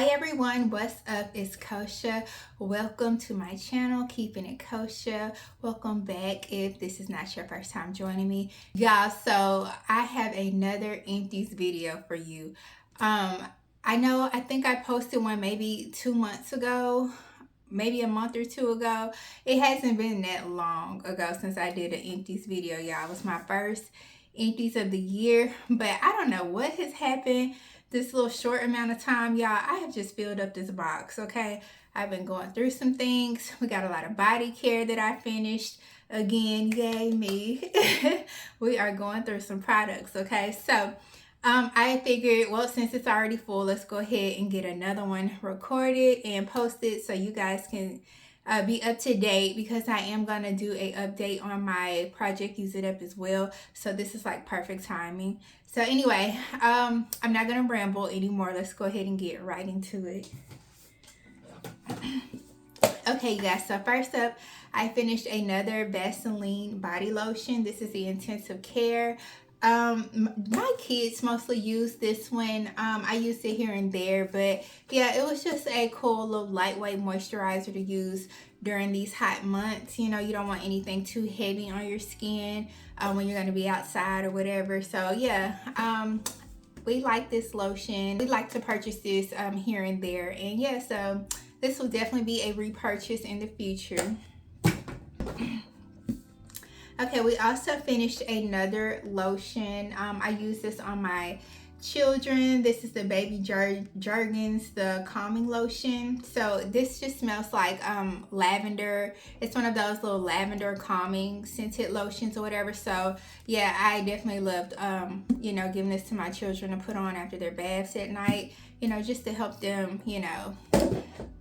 Hi everyone, what's up? It's Koshia. Welcome to my channel, Keeping It Koshia. Welcome back if this is not your first time joining me. Y'all, so I have another empties video for you. I think I posted one maybe 2 months ago, maybe a month or two ago. It hasn't been that long ago since I did an empties video, y'all. It was my first empties of the year, but I don't know what has happened this little short amount of time, y'all. I have just filled up this box, okay? I've been going through some things. We got a lot of body care that I finished. Again, yay me. We are going through some products, okay? So I figured, well, since it's already full, let's go ahead and get another one recorded and posted so you guys can be up to date, because I am going to do a update on my project Use It Up as well. So this is like perfect timing. So anyway, I'm not going to ramble anymore. Let's go ahead and get right into it. Okay, you guys, so first up, I finished another Vaseline body lotion. This is the Intensive Care. My kids mostly use this one. I used it here and there, but yeah, it was just a cool little lightweight moisturizer to use during these hot months. You know, you don't want anything too heavy on your skin when you're going to be outside or whatever. So yeah, we like this lotion. We like to purchase this here and there, and yeah, so this will definitely be a repurchase in the future. Okay, we also finished another lotion. I use this on my children. This is the Baby Jergens, the calming lotion. So this just smells like lavender. It's one of those little lavender calming scented lotions or whatever. So yeah, I definitely loved you know, giving this to my children to put on after their baths at night, you know, just to help them, you know,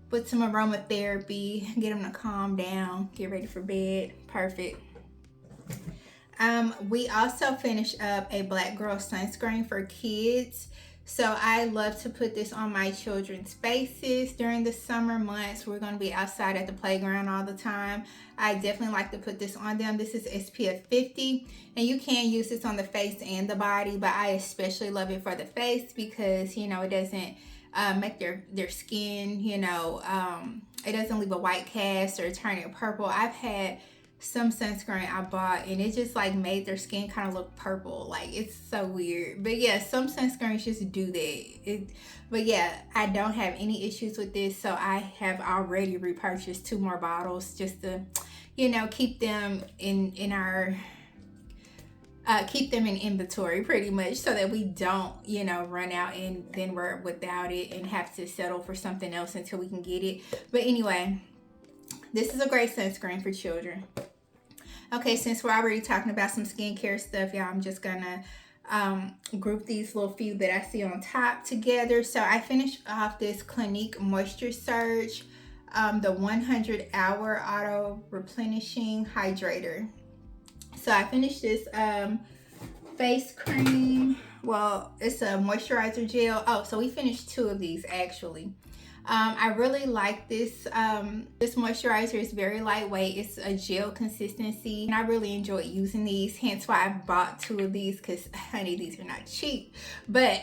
with some aromatherapy, get them to calm down, get ready for bed. Perfect. We also finished up a Black Girl sunscreen for kids. So I love to put this on my children's faces during the summer months. We're going to be outside at the playground all the time. I definitely like to put this on them. This is SPF 50, and you can use this on the face and the body, but I especially love it for the face because, you know, it doesn't make their skin, you know, it doesn't leave a white cast or turn it purple. I've had some sunscreen I bought and it just like made their skin kind of look purple. Like, it's so weird. But yeah, some sunscreens just do that. But yeah, I don't have any issues with this, so I have already repurchased 2 more bottles just to, you know, keep them in our keep them in inventory pretty much, so that we don't, you know, run out and then we're without it and have to settle for something else until we can get it. But anyway, this is a great sunscreen for children. Okay, since we're already talking about some skincare stuff, y'all, I'm just gonna group these little few that I see on top together. So I finished off this Clinique Moisture Surge, the 100-hour auto replenishing hydrator. So I finished this face cream. Well, it's a moisturizer gel. Oh, so we finished 2 of these actually. I really like this. This moisturizer is very lightweight. It's a gel consistency, and I really enjoyed using these. Hence why I bought 2 of these, because honey, these are not cheap. But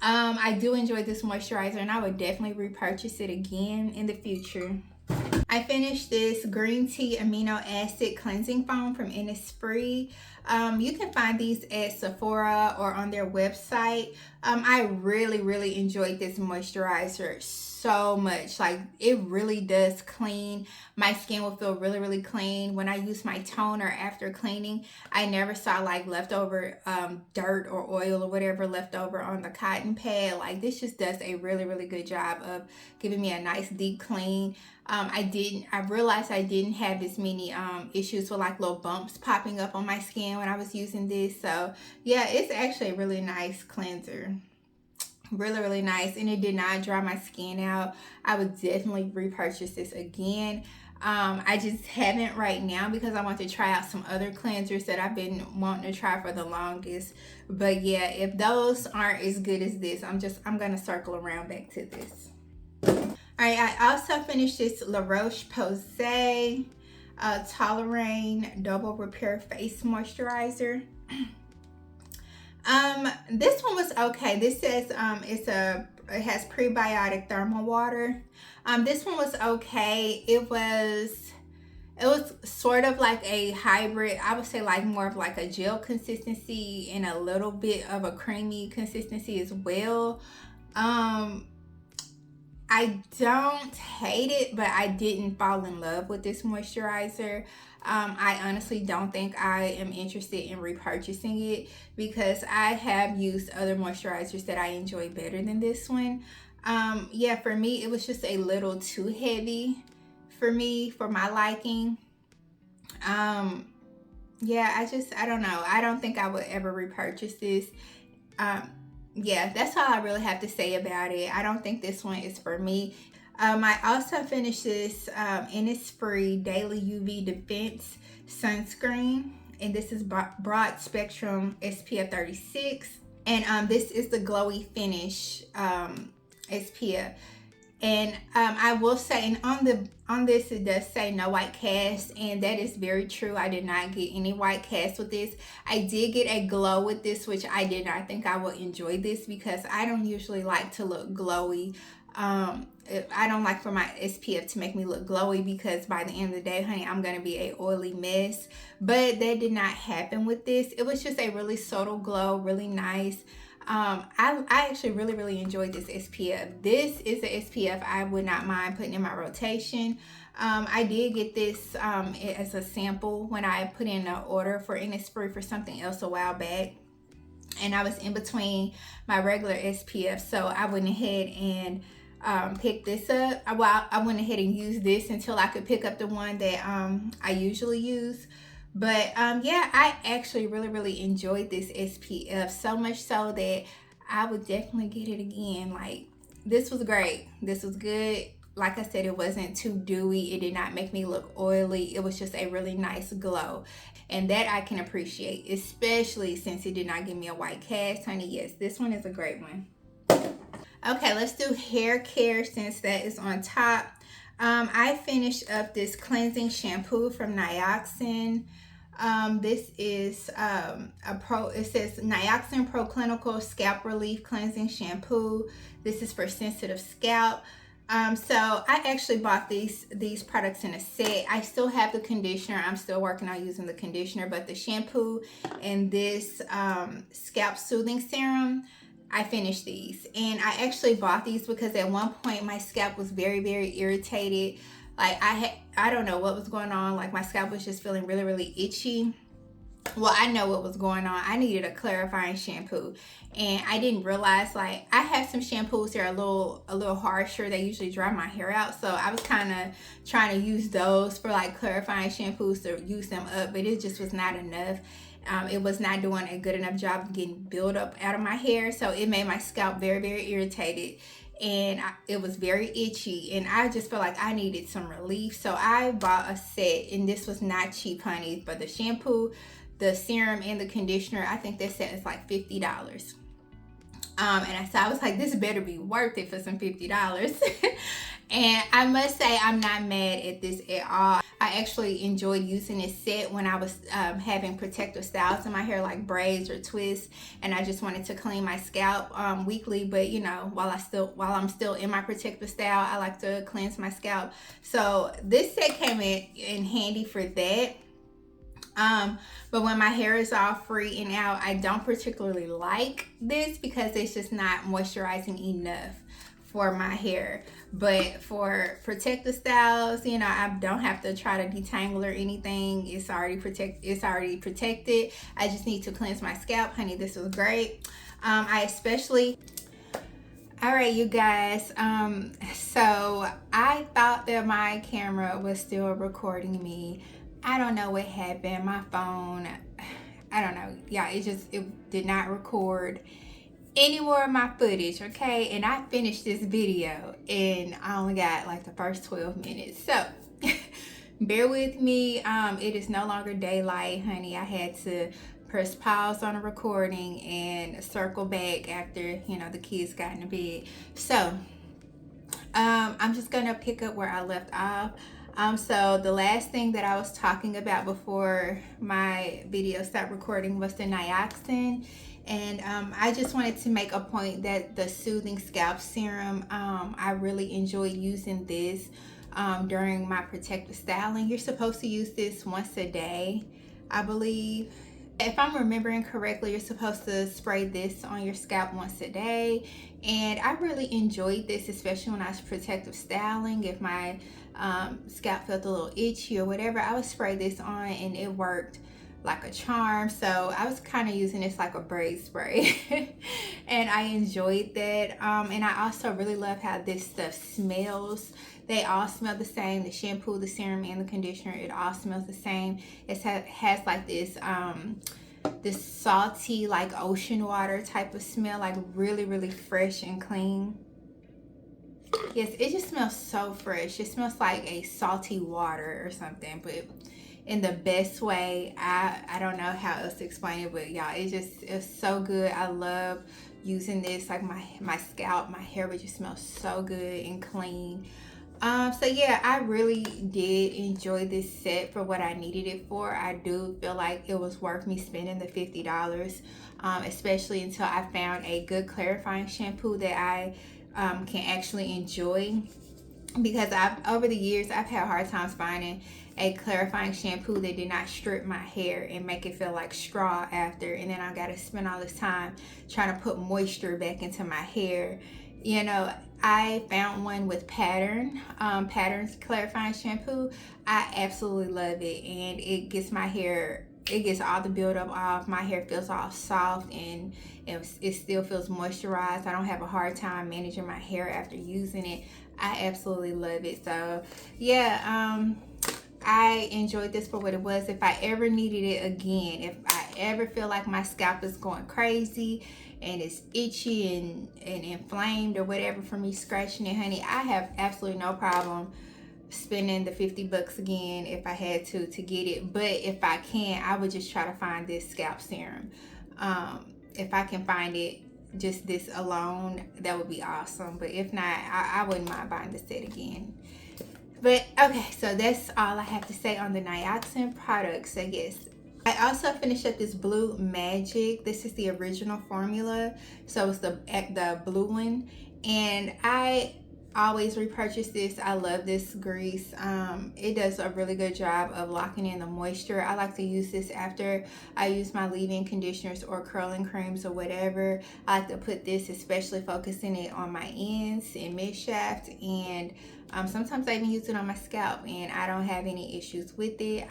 I do enjoy this moisturizer, and I would definitely repurchase it again in the future. I finished this green tea amino acid cleansing foam from Innisfree. You can find these at Sephora or on their website. I really enjoyed this moisturizer so much. Like, it really does clean. My skin will feel really clean. When I use my toner after cleaning, I never saw like leftover dirt or oil or whatever left over on the cotton pad. Like, this just does a really good job of giving me a nice deep clean. I realized I didn't have as many issues with like little bumps popping up on my skin when I was using this. So yeah, it's actually a really nice cleanser. Really nice, and it did not dry my skin out. I would definitely repurchase this again. I just haven't right now because I want to try out some other cleansers that I've been wanting to try for the longest. But yeah, if those aren't as good as this, I'm gonna circle around back to this. All right, I also finished this La Roche-Posay Toleraine Double Repair Face Moisturizer. This one was okay. This says it's a it has prebiotic thermal water. This one was okay. It was sort of like a hybrid. I would say like more of like a gel consistency and a little bit of a creamy consistency as well. I don't hate it, but I didn't fall in love with this moisturizer. I honestly don't think I am interested in repurchasing it because I have used other moisturizers that I enjoy better than this one. Yeah, for me, it was just a little too heavy for me, for my liking. Yeah, I don't know. I don't think I would ever repurchase this. Um, yeah, that's all I really have to say about it. I don't think this one is for me. I also finished this Innisfree Daily UV Defense Sunscreen, and this is broad spectrum SPF 36, and this is the glowy finish SPF. And I will say, and on this it does say no white cast, and that is very true. I did not get any white cast with this. I did get a glow with this, which I did not think I would enjoy this because I don't usually like to look glowy. I don't like for my SPF to make me look glowy because by the end of the day, honey, I'm gonna be a oily mess. But that did not happen with this. It was just a really subtle glow, really nice. I actually really enjoyed this SPF. This is the SPF I would not mind putting in my rotation. I did get this as a sample when I put in an order for Innisfree for something else a while back, and I was in between my regular SPF, so I went ahead and picked this up. Well, I went ahead and used this until I could pick up the one that I usually use. But yeah, I actually really enjoyed this SPF, so much so that I would definitely get it again. Like, this was great. This was good. Like I said, it wasn't too dewy. It did not make me look oily. It was just a really nice glow. And that I can appreciate, especially since it did not give me a white cast, honey. Yes, this one is a great one. Okay, let's do hair care since that is on top. I finished up this cleansing shampoo from Nioxin. This is it says Nioxin Pro Clinical Scalp Relief Cleansing Shampoo. This is for sensitive scalp. So I actually bought these products in a set. I still have the conditioner. I'm still working on using the conditioner, but the shampoo and this scalp soothing serum, I finished these. And I actually bought these because at one point my scalp was very irritated. Like, I don't know what was going on. Like, my scalp was just feeling really itchy. Well, I know what was going on. I needed a clarifying shampoo, and I didn't realize, like, I have some shampoos that are a little harsher. They usually dry my hair out, so I was kind of trying to use those for like clarifying shampoos to use them up, but it just was not enough. It was not doing a good enough job of getting buildup out of my hair, so it made my scalp very irritated, and it was very itchy, and I just felt like I needed some relief. So I bought a set, and this was not cheap, honey, but the shampoo, the serum, and the conditioner, I think that set is like $50. So I was like, this better be worth it for some $50. And I must say, I'm not mad at this at all. I actually enjoyed using this set when I was having protective styles in my hair, like braids or twists, and I just wanted to clean my scalp weekly. But you know, while I'm still in my protective style, I like to cleanse my scalp. So this set came in handy for that. But when my hair is all free and out, I don't particularly like this because it's just not moisturizing enough for my hair. But for protective styles, you know, I don't have to try to detangle or anything. It's already protected. I just need to cleanse my scalp, honey. This was great. All right, you guys, so I thought that my camera was still recording me. I don't know what happened. My phone, I don't know. Yeah, it did not record any more of my footage, okay? And I finished this video and I only got like the first 12 minutes. So bear with me. It is no longer daylight, honey. I had to press pause on a recording and circle back after, you know, the kids got into bed. So I'm just gonna pick up where I left off. So the last thing that I was talking about before my video stopped recording was the Nioxin. And I just wanted to make a point that the Soothing Scalp Serum, I really enjoy using this during my protective styling. You're supposed to use this once a day, I believe. If I'm remembering correctly, you're supposed to spray this on your scalp once a day. And I really enjoyed this, especially when I was protective styling. If my scalp felt a little itchy or whatever, I would spray this on and it worked like a charm. So I was kind of using this like a braid spray and I enjoyed that. And I also really love how this stuff smells. They all smell the same. The shampoo, the serum, and the conditioner, it all smells the same. It has like this this salty, like ocean water type of smell, like really fresh and clean. Yes, it just smells so fresh. It smells like a salty water or something, but in the best way. I don't know how else to explain it, but y'all, it's so good. I love using this. Like my scalp, my hair would just smell so good and clean. So yeah, I really did enjoy this set for what I needed it for. I do feel like it was worth me spending the $50, especially until I found a good clarifying shampoo that I can actually enjoy. Because over the years, I've had hard times finding a clarifying shampoo that did not strip my hair and make it feel like straw after. And then I got to spend all this time trying to put moisture back into my hair. You know, I found one with Pattern's clarifying shampoo. I absolutely love it, and it gets my hair, it gets all the buildup off. My hair feels all soft and it still feels moisturized. I don't have a hard time managing my hair after using it. I absolutely love it. So yeah, I enjoyed this for what it was. If I ever needed it again, if I ever feel like my scalp is going crazy and it's itchy and inflamed or whatever from me scratching it, honey, I have absolutely no problem spending the $50 again if I had to get it. But if I can, I would just try to find this scalp serum. If I can find it, just this alone, that would be awesome. But if not, I wouldn't mind buying the set again. But okay, so that's all I have to say on the Nioxin products, I guess. I also finished up this Blue Magic. This is the original formula, so it's the blue one, and I always repurchase this. I love this grease. It does a really good job of locking in the moisture. I like to use this after I use my leave-in conditioners or curling creams or whatever. I like to put this, especially focusing it on my ends and mid shaft, and sometimes I even use it on my scalp and I don't have any issues with it.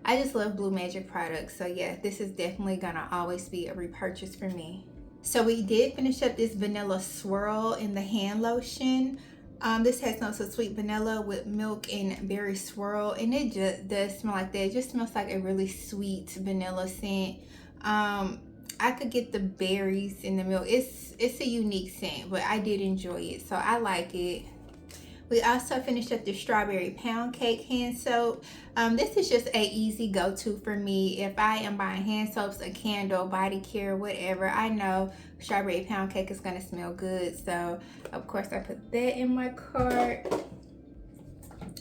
I just love Blue Magic products. So yeah, this is definitely gonna always be a repurchase for me. So we did finish up this vanilla swirl in the hand lotion. This has notes of sweet vanilla with milk and berry swirl, and it just does smell like that. It just smells like a really sweet vanilla scent. I could get the berries in the milk. It's a unique scent, but I did enjoy it, so I like it. We also finished up the strawberry pound cake hand soap. This is just a easy go-to for me. If I am buying hand soaps, a candle, body care, whatever, I know strawberry pound cake is gonna smell good. So of course I put that in my cart.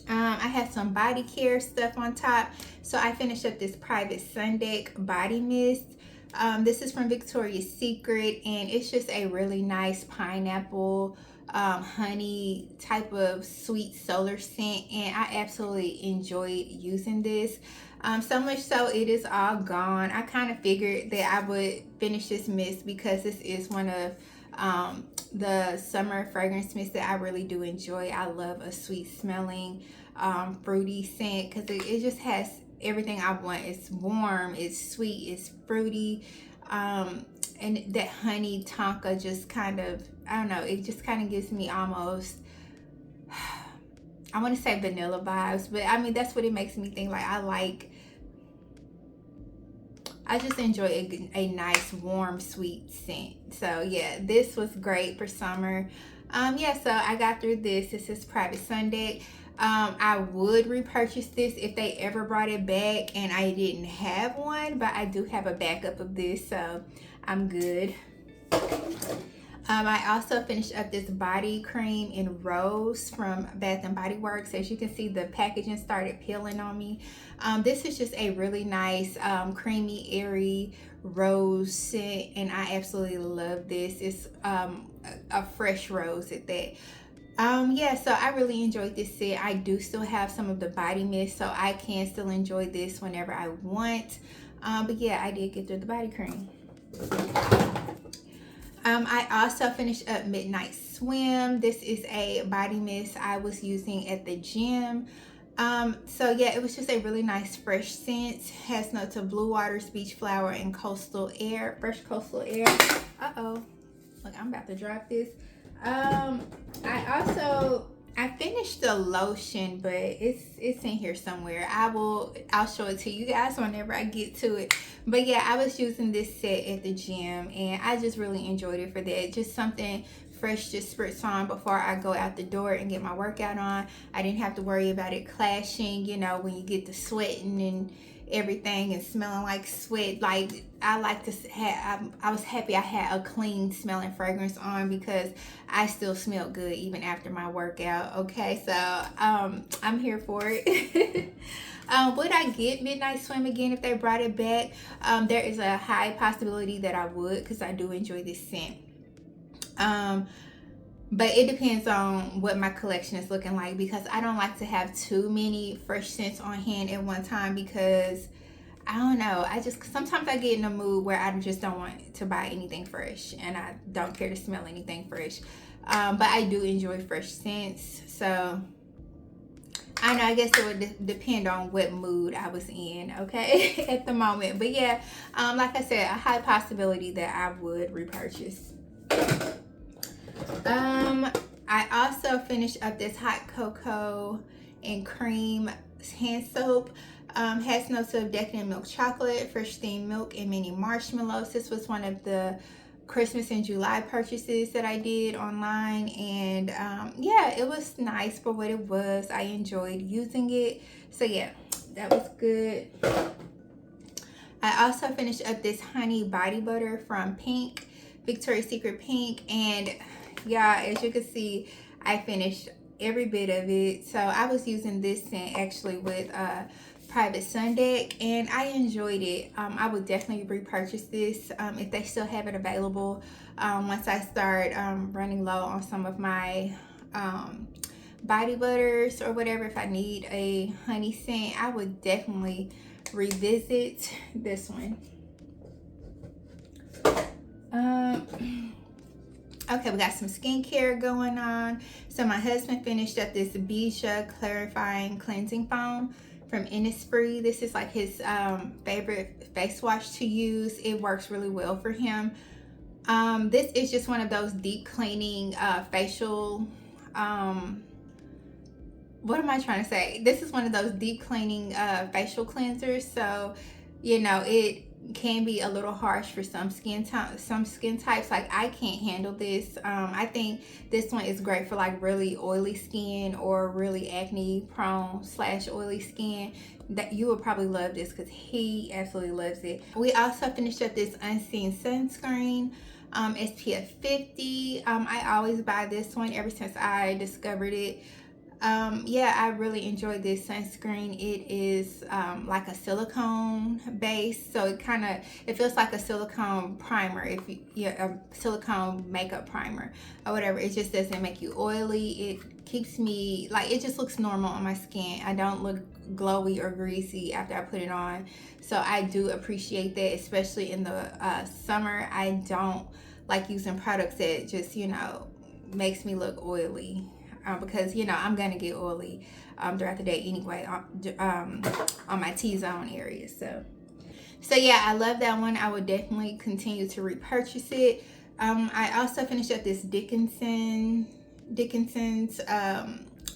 I have some body care stuff on top. So I finished up this Private Sunday body mist. This is from Victoria's Secret, and it's just a really nice pineapple honey type of sweet solar scent, and I absolutely enjoyed using this. So much so it is all gone. I kind of figured that I would finish this mist because this is one of the summer fragrance mists that I really do enjoy. I love a sweet smelling fruity scent because it just has everything I want. It's warm, it's sweet, it's fruity, and that honey tonka just kind of, I don't know, it just kind of gives me almost, I want to say vanilla vibes, but I mean that's what it makes me think. Like I just enjoy a nice warm sweet scent. So yeah, this was great for summer. Yeah, so I got through this. This is Private Sunday. I would repurchase this if they ever brought it back and I didn't have one, but I do have a backup of this, so I'm good. I also finished up this body cream in Rose from Bath and Body Works. As you can see, the packaging started peeling on me. This is just a really nice, creamy, airy rose scent, and I absolutely love this. It's a fresh rose at that. Yeah, so I really enjoyed this set. I do still have some of the body mist, so I can still enjoy this whenever I want. But yeah, I did get through the body cream. I also finished up Midnight Swim. This is a body mist I was using at the gym. So yeah, it was just a really nice fresh scent. Has notes of blue waters, beach flower, and coastal air, fresh coastal air. Uh-oh, look, I'm about to drop this. I finished the lotion, but it's in here somewhere. I'll show it to you guys whenever I get to it. But yeah, I was using this set at the gym, and I just really enjoyed it for that. Just something fresh, just spritz on before I go out the door and get my workout on. I didn't have to worry about it clashing, you know, when you get to sweating and everything and smelling like sweat. Like, I like to have, I was happy I had a clean smelling fragrance on, because I still smelled good even after my workout. Okay, so I'm here for it. Would I get Midnight Swim again if they brought it back? There is a high possibility that I would, because I do enjoy this scent. But it depends on what my collection is looking like, because I don't like to have too many fresh scents on hand at one time, because I don't know, sometimes I get in a mood where I just don't want to buy anything fresh, and I don't care to smell anything fresh. But I do enjoy fresh scents, so I know, I guess it would depend on what mood I was in, okay, at the moment. But yeah, like I said, a high possibility that I would repurchase. I also finished up this hot cocoa and cream hand soap. Has notes of decadent milk chocolate, fresh steamed milk, and mini marshmallows. This was one of the Christmas in July purchases that I did online, and yeah, it was nice for what it was. I enjoyed using it, so yeah, that was good. I also finished up this honey body butter from Pink, Victoria's Secret Pink, and yeah, as you can see, I finished every bit of it. So I was using this scent actually with Private Sun Deck, and I enjoyed it. I would definitely repurchase this if they still have it available. Once I start running low on some of my body butters or whatever, if I need a honey scent, I would definitely revisit this one. Okay, we got some skincare going on. So my husband finished up this Bijah Clarifying Cleansing Foam from Innisfree. This is like his favorite face wash to use. It works really well for him. This is just one of those deep cleaning facial, what am I trying to say? This is one of those deep cleaning facial cleansers. So, you know, it can be a little harsh for some skin types. Like, I can't handle this. I think this one is great for like really oily skin or really acne prone / oily skin. That you would probably love this, because he absolutely loves it. We also finished up this Unseen sunscreen, SPF 50. I always buy this one ever since I discovered it. Yeah, I really enjoyed this sunscreen. It is like a silicone base, so it feels like a silicone primer, a silicone makeup primer or whatever. It just doesn't make you oily. It keeps me, like, it just looks normal on my skin. I don't look glowy or greasy after I put it on, so I do appreciate that, especially in the summer. I don't like using products that just, you know, makes me look oily. Because, you know, I'm gonna get oily throughout the day anyway, on my T-zone area. So yeah, I love that one. I would definitely continue to repurchase it. I also finished up this Dickinson's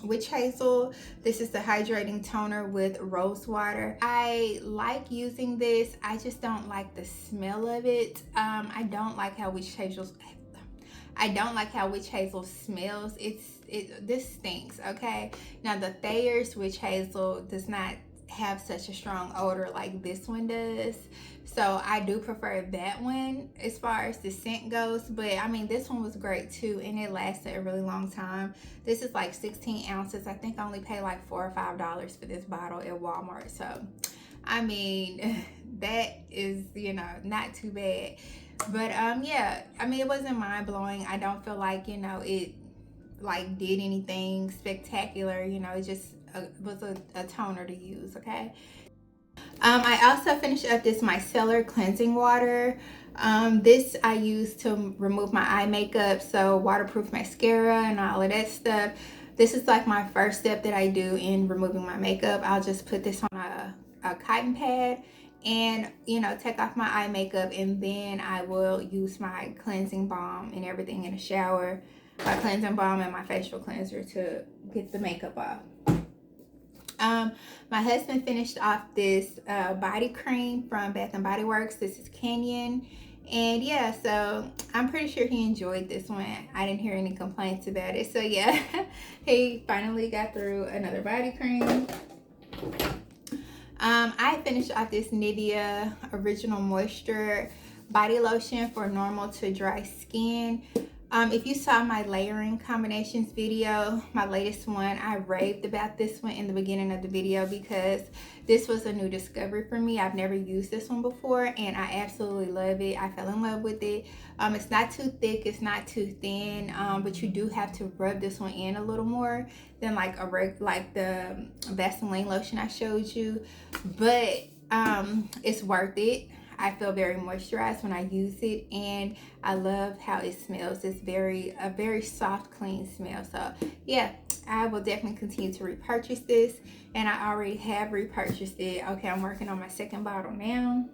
Witch Hazel. This is the hydrating toner with rose water. I like using this. I just don't like the smell of it. I don't like how Witch Hazel smells. This stinks, okay? Now the Thayer's Witch Hazel does not have such a strong odor like this one does. So I do prefer that one as far as the scent goes. But I mean, this one was great too, and it lasted a really long time. This is like 16 ounces. I think I only paid like $4 or $5 for this bottle at Walmart. So I mean, that is, you know, not too bad. But yeah, I mean, it wasn't mind-blowing. I don't feel like, you know, it like did anything spectacular. You know, it just was a toner to use. Okay. I also finished up this micellar cleansing water. This I use to remove my eye makeup, so waterproof mascara and all of that stuff. This is like my first step that I do in removing my makeup. I'll just put this on a cotton pad and, you know, take off my eye makeup, and then I will use my cleansing balm and everything in the shower, my cleansing balm and my facial cleanser to get the makeup off. My husband finished off this body cream from Bath and Body Works. This is Canyon. And yeah, so I'm pretty sure he enjoyed this one. I didn't hear any complaints about it. So yeah, he finally got through another body cream. I finished off this Nivea Original Moisture body lotion for normal to dry skin. If you saw my layering combinations video, my latest one, I raved about this one in the beginning of the video because this was a new discovery for me. I've never used this one before, and I absolutely love it. I fell in love with it. It's not too thick, it's not too thin, but you do have to rub this one in a little more than like the Vaseline lotion I showed you, but it's worth it. I feel very moisturized when I use it, and I love how it smells. It's a very soft, clean smell. So yeah, I will definitely continue to repurchase this, and I already have repurchased it. Okay, I'm working on my second bottle now.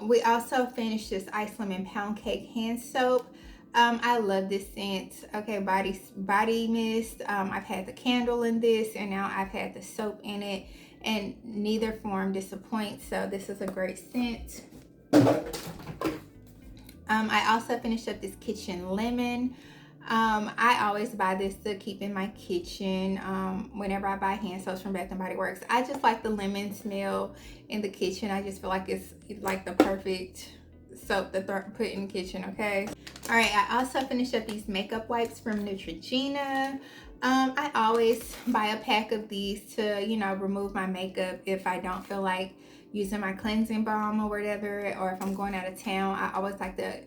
We also finished this Ice Lemon Pound Cake hand soap. I love this scent. Okay, body mist. I've had the candle in this, and now I've had the soap in it, and neither form disappoints. So this is a great scent. I also finished up this Kitchen Lemon. I always buy this to keep in my kitchen whenever I buy hand soaps from Bath and Body Works. I just like the lemon smell in the kitchen. I just feel like it's like the perfect soap to put in the kitchen. Okay. All right, I also finished up these makeup wipes from Neutrogena. I always buy a pack of these to, you know, remove my makeup if I don't feel like using my cleansing balm or whatever, or if I'm going out of town. I always like to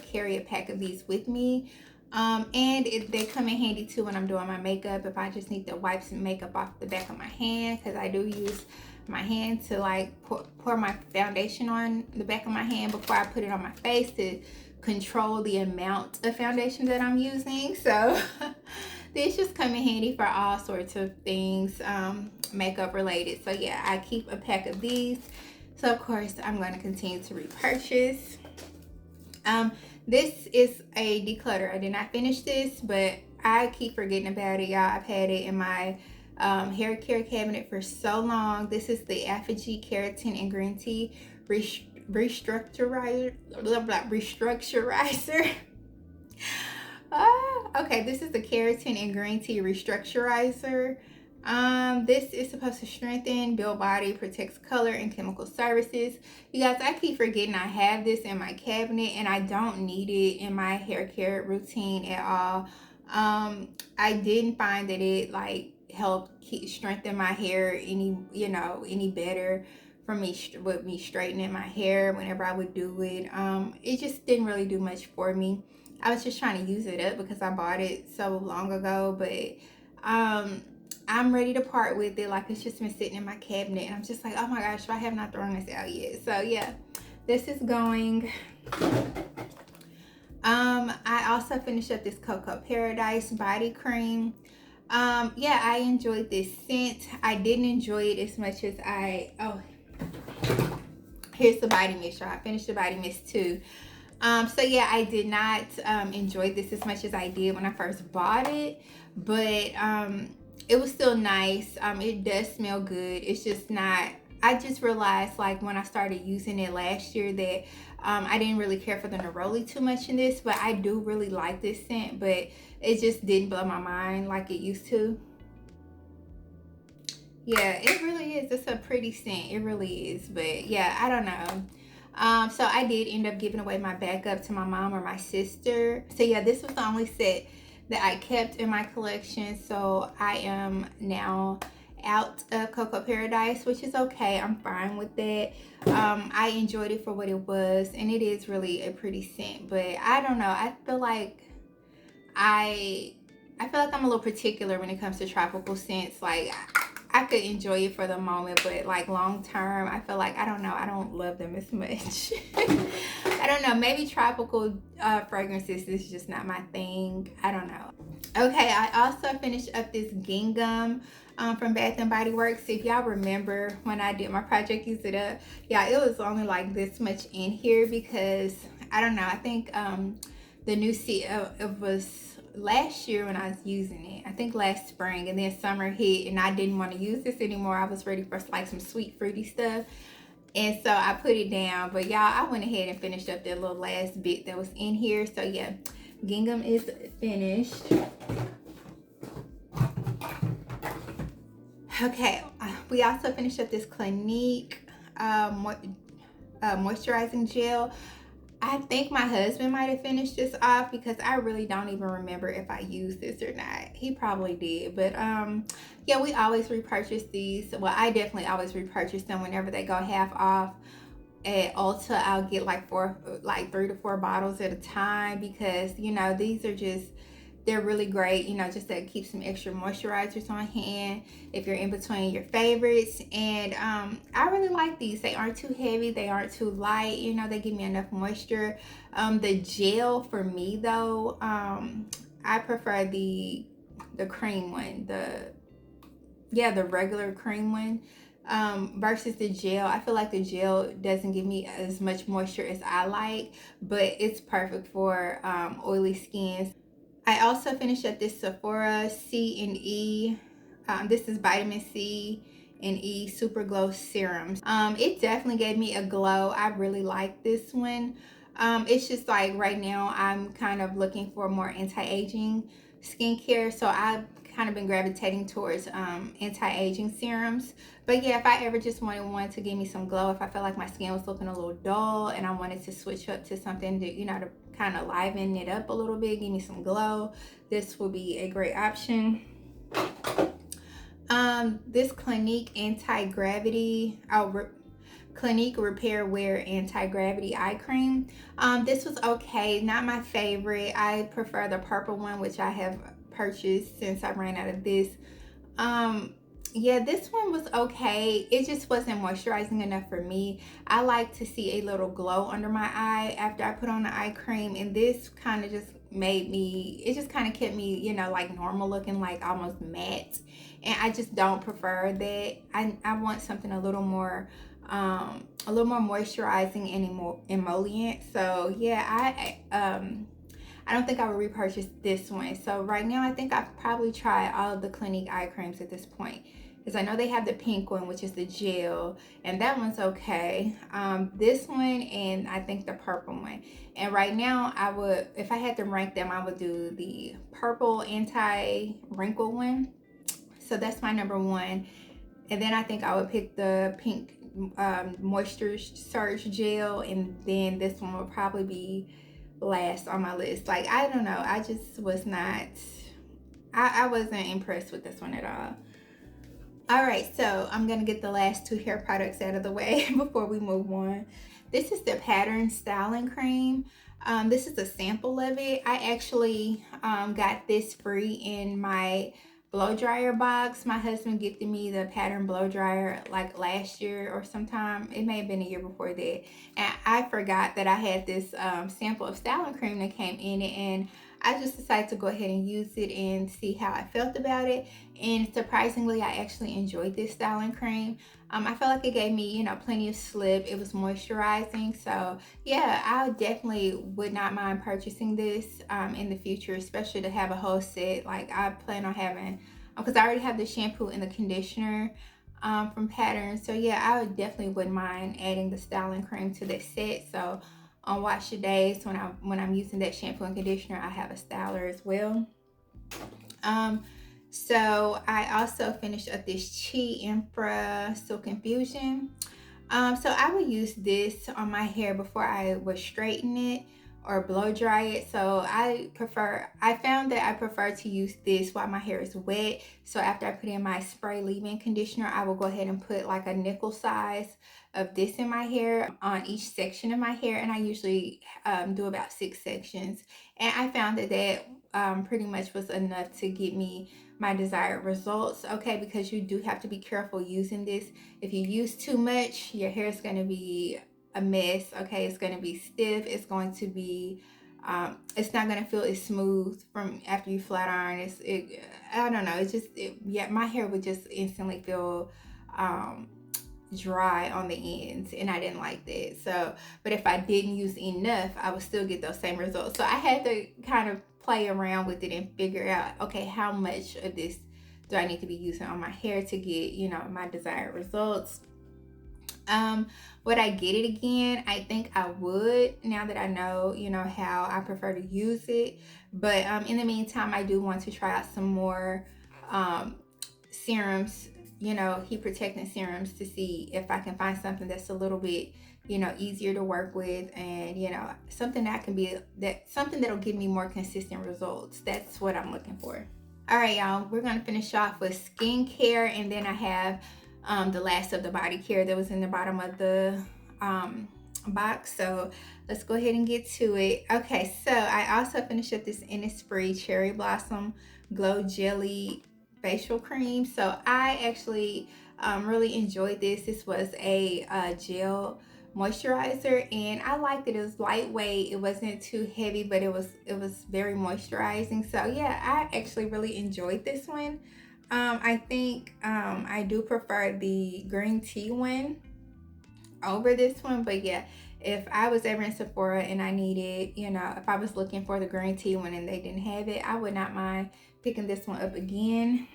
carry a pack of these with me. And they come in handy too when I'm doing my makeup, if I just need to wipe some makeup off the back of my hand, because I do use my hand to like pour my foundation on the back of my hand before I put it on my face to control the amount of foundation that I'm using. So these just come in handy for all sorts of things makeup related. So yeah, I keep a pack of these. So of course I'm going to continue to repurchase. This is a declutter. I did not finish this, but I keep forgetting about it, y'all. I've had it in my hair care cabinet for so long. This is the Apogee Keratin and Green Tea restructurizer. Okay, this is the Keratin and Green Tea restructurizer. This is supposed to strengthen, build body, protects color and chemical services. You guys, I keep forgetting I have this in my cabinet, and I don't need it in my hair care routine at all. I didn't find that it like helped strengthen my hair any better for me with me straightening my hair whenever I would do it. It just didn't really do much for me. I was just trying to use it up because I bought it so long ago, but I'm ready to part with it. Like, it's just been sitting in my cabinet, and I'm just like, oh my gosh, I have not thrown this out yet. So yeah, this is going. I also finished up this Cocoa Paradise body cream. Yeah, I enjoyed this scent. I didn't enjoy it as much as here's the body mist, y'all. I finished the body mist too. So yeah, I did not enjoy this as much as I did when I first bought it, but it was still nice. It does smell good. It's just not, I just realized like when I started using it last year that I didn't really care for the neroli too much in this, but I do really like this scent, but it just didn't blow my mind like it used to. Yeah, it really is. It's a pretty scent. It really is. But yeah, I don't know. So I did end up giving away my backup to my mom or my sister. So yeah, this was the only set that I kept in my collection. So I am now out of Cocoa Paradise, which is okay. I'm fine with that. I enjoyed it for what it was, and it is really a pretty scent. But I don't know. I I feel like I'm a little particular when it comes to tropical scents. Like I could enjoy it for the moment, but like long term, I feel like I don't know. I don't love them as much. I don't know. Maybe tropical fragrances is just not my thing. I don't know. Okay, I also finished up this gingham from Bath and Body Works. If y'all remember when I did my project, use it up. Yeah, it was only like this much in here because I don't know. I think the new it was last year when I was using it. I think last spring, and then summer hit, and I didn't want to use this anymore. I was ready for like some sweet fruity stuff. And so I put it down. But y'all, I went ahead and finished up that little last bit that was in here. So yeah, gingham is finished. Okay, we also finished up this Clinique moisturizing gel. I think my husband might have finished this off because I really don't even remember if I used this or not. He probably did, but yeah, we always repurchase these. Well, I definitely always repurchase them whenever they go half off. At Ulta, I'll get like 3 to 4 bottles at a time because you know these are just, they're really great, you know, just to keep some extra moisturizers on hand if you're in between your favorites. And I really like these. They aren't too heavy, they aren't too light, you know, they give me enough moisture. The gel for me though, I prefer the cream one, the regular cream one, versus the gel. I feel like the gel doesn't give me as much moisture as I like, but it's perfect for oily skins. I also finished up this Sephora C and E. This is vitamin C and E Super Glow Serums. It definitely gave me a glow. I really like this one. It's just like right now I'm kind of looking for more anti-aging skincare, so I've kind of been gravitating towards anti-aging serums. But yeah, if I ever just wanted one to give me some glow, if I felt like my skin was looking a little dull and I wanted to switch up to something to, you know, to kind of liven it up a little bit, give me some glow, this will be a great option. This Clinique anti-gravity, Clinique Repair Wear Anti-Gravity Eye Cream. This was okay, not my favorite. I prefer the purple one, which I have purchased since I ran out of this. Yeah, this one was okay. It just wasn't moisturizing enough for me. I like to see a little glow under my eye after I put on the eye cream, and this kind of just made me, it just kind of kept me, you know, like normal looking, like almost matte, and I just don't prefer that. I want something a little more moisturizing and emollient. So yeah, I don't think I would repurchase this one. So right now, I think I've probably tried all of the Clinique eye creams at this point. Because I know they have the pink one, which is the gel, and that one's okay. This one, and I think the purple one. And right now, I would, if I had to rank them, I would do the purple anti-wrinkle one. So that's my number one. And then I think I would pick the pink moisture surge gel, and then this one would probably be last on my list. Like, I don't know, I just was not, I wasn't impressed with this one at all. All right, so I'm gonna get the last two hair products out of the way before we move on. This is the Pattern Styling Cream. This is a sample of it. I actually got this free in my blow dryer box. My husband gifted me the Pattern blow dryer like last year or sometime. It may have been a year before that. And I forgot that I had this sample of styling cream that came in it, and I just decided to go ahead and use it and see how I felt about it. And surprisingly, I actually enjoyed this styling cream. I felt like it gave me, you know, plenty of slip. It was moisturizing. So yeah, I definitely would not mind purchasing this in the future, especially to have a whole set. Like I plan on having, because I already have the shampoo and the conditioner from Pattern. So yeah, I would definitely wouldn't mind adding the styling cream to this set. So on wash your days, when I'm using that shampoo and conditioner, I have a styler as well. So I also finished up this Chi Infra Silk Infusion. So I would use this on my hair before I would straighten it or blow dry it. So I found that I prefer to use this while my hair is wet. So after I put in my spray leave-in conditioner, I will go ahead and put like a nickel size of this in my hair on each section of my hair. And I usually do about 6 sections. And I found that pretty much was enough to get me my desired results. Okay, because you do have to be careful using this. If you use too much, your hair is going to be a mess. Okay, it's going to be stiff. It's going to be it's not going to feel as smooth from after you flat iron. I don't know, yeah, my hair would just instantly feel dry on the ends, and I didn't like that. So but if I didn't use enough, I would still get those same results. So I had to kind of play around with it and figure out, okay, how much of this do I need to be using on my hair to get, my desired results. Would I get it again? I think I would, now that I know, how I prefer to use it. But in the meantime, I do want to try out some more um, serums, heat protectant serums, to see if I can find something that's a little bit, easier to work with, and something something that'll give me more consistent results. That's what I'm looking for. All right, y'all, we're gonna finish off with skincare, and then I have the last of the body care that was in the bottom of the box. So let's go ahead and get to it. Okay, so I also finished up this Innisfree Cherry Blossom Glow Jelly facial cream. So I actually really enjoyed this. This was a gel moisturizer, and I liked it. It was lightweight, it wasn't too heavy, but it was very moisturizing. So yeah, I actually really enjoyed this one. I think I do prefer the green tea one over this one, but yeah, if I was ever in Sephora and I needed, if I was looking for the green tea one and they didn't have it, I would not mind picking this one up again.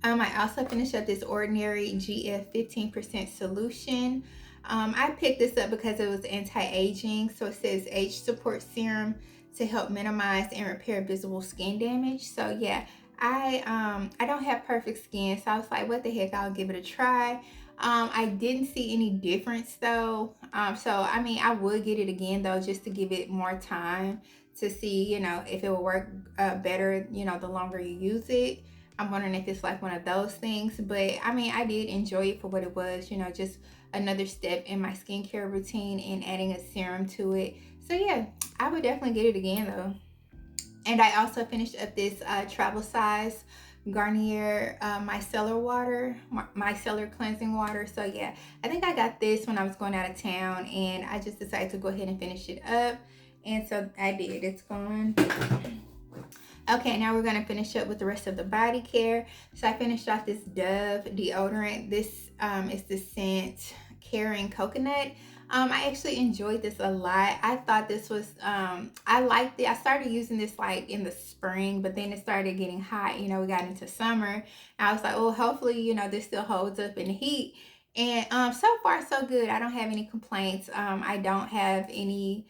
I also finished up this Ordinary GF 15% solution. I picked this up because it was anti-aging. So it says age support serum to help minimize and repair visible skin damage. So yeah, I don't have perfect skin, so I was like, what the heck, I'll give it a try. I didn't see any difference though. So I mean, I would get it again though, just to give it more time to see, if it will work better, the longer you use it. I'm wondering if it's like one of those things, but I mean, I did enjoy it for what it was, just another step in my skincare routine and adding a serum to it. So yeah, I would definitely get it again though. And I also finished up this travel size Garnier micellar cleansing water. So yeah, I think I got this when I was going out of town, and I just decided to go ahead and finish it up. And so I did. It's gone. Okay, now we're gonna finish up with the rest of the body care. So I finished off this Dove deodorant. This is the scent Caring Coconut. I actually enjoyed this a lot. I thought this was, I liked it. I started using this like in the spring, but then it started getting hot. We got into summer. I was like, oh, hopefully, this still holds up in the heat. And so far, so good. I don't have any complaints. I don't have any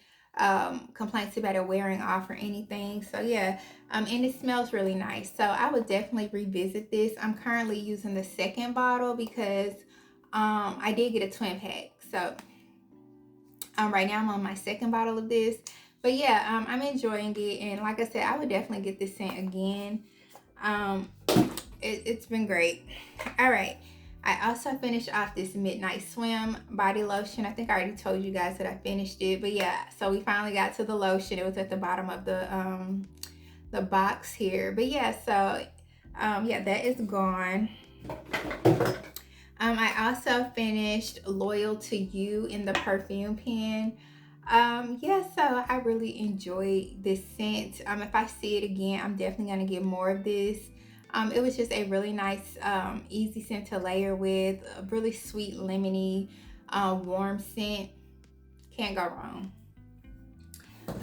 complaints about it wearing off or anything. So yeah, and it smells really nice. So I would definitely revisit this. I'm currently using the second bottle because I did get a twin pack. So right now I'm on my second bottle of this. But yeah, I'm enjoying it, and like I said, I would definitely get this scent again. It's been great. All right, I also finished off this Midnight Swim body lotion. I think I already told you guys that I finished it, but yeah, so we finally got to the lotion. It was at the bottom of the box here. But yeah, so yeah, that is gone. I also finished Loyal to You in the perfume pen. Yeah, so I really enjoyed this scent. If I see it again, I'm definitely gonna get more of this. It was just a really nice, easy scent to layer with, a really sweet, lemony, warm scent. Can't go wrong.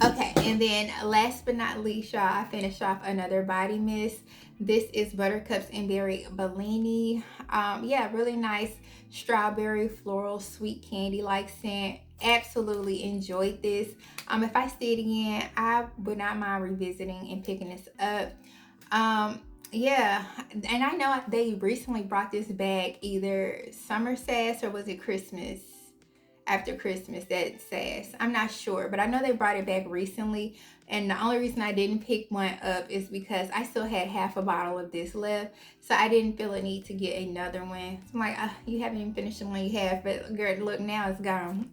Okay, and then last but not least, y'all, I finished off another body mist. This is Buttercups and Berry Bellini. Yeah, really nice strawberry, floral, sweet candy-like scent. Absolutely enjoyed this. If I see it again, I would not mind revisiting and picking this up. Yeah, and I know they recently brought this back, either summer sass or was it Christmas? After Christmas, that sass. I'm not sure, but I know they brought it back recently. And the only reason I didn't pick one up is because I still had half a bottle of this left. So I didn't feel a need to get another one. So I'm like, you haven't even finished the one you have. But girl, look, now it's gone.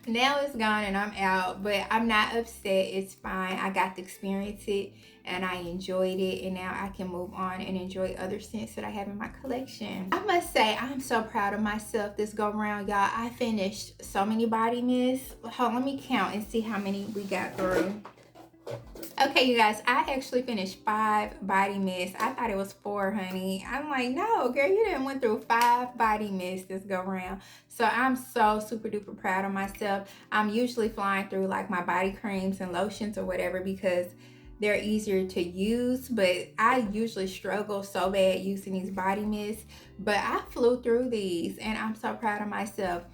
Now it's gone and I'm out. But I'm not upset. It's fine. I got to experience it and I enjoyed it, and now I can move on and enjoy other scents that I have in my collection. I must say, I'm so proud of myself this go round, y'all. I finished so many body mists. Hold on, let me count and see how many we got through. Okay, you guys, I actually finished 5 body mists. I thought it was 4, honey. I'm like, no, girl, you didn't went through 5 body mists this go round. So I'm so super duper proud of myself. I'm usually flying through like my body creams and lotions or whatever because they're easier to use, but I usually struggle so bad using these body mists. But I flew through these and I'm so proud of myself.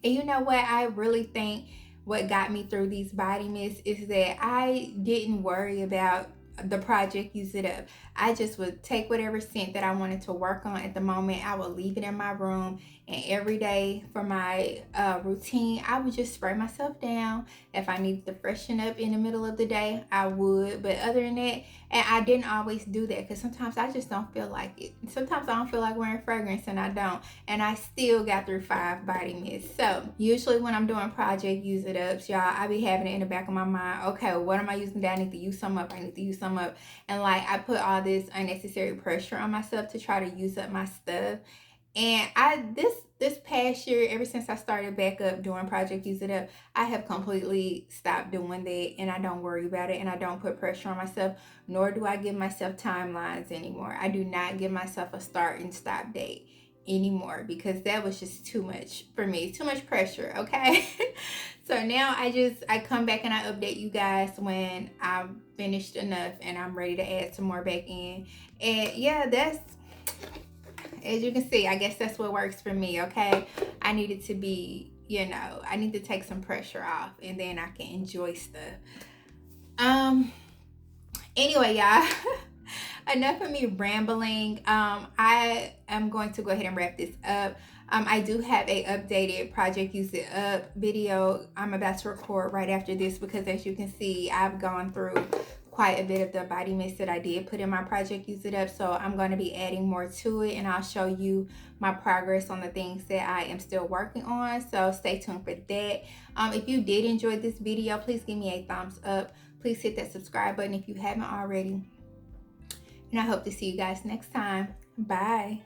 And you know what? I really think what got me through these body mists is that I didn't worry about the project use it up. I just would take whatever scent that I wanted to work on at the moment. I would leave it in my room, and every day for my routine, I would just spray myself down. If I needed to freshen up in the middle of the day, I would. But other than that, and I didn't always do that because sometimes I just don't feel like it. Sometimes I don't feel like wearing fragrance and I don't. And I still got through 5 body mists. So usually when I'm doing project use it ups, y'all, I be having it in the back of my mind. Okay, what am I using today? I need to use some up. I need to use some up. And like I put all this unnecessary pressure on myself to try to use up my stuff. And this past year, ever since I started back up doing Project Use It Up, I have completely stopped doing that, and I don't worry about it, and I don't put pressure on myself, nor do I give myself timelines anymore. I do not give myself a start and stop date anymore because that was just too much for me, too much pressure, okay? So now I come back and I update you guys when I've finished enough and I'm ready to add some more back in. And yeah, that's, as you can see, I guess that's what works for me, okay? I need it to be, I need to take some pressure off and then I can enjoy stuff. Anyway, y'all, enough of me rambling. I am going to go ahead and wrap this up. I do have a updated Project Use It Up video I'm about to record right after this because as you can see, I've gone through quite a bit of the body mist that I did put in my Project Use It Up. So I'm going to be adding more to it and I'll show you my progress on the things that I am still working on. So stay tuned for that. If you did enjoy this video, please give me a thumbs up. Please hit that subscribe button if you haven't already. And I hope to see you guys next time. Bye.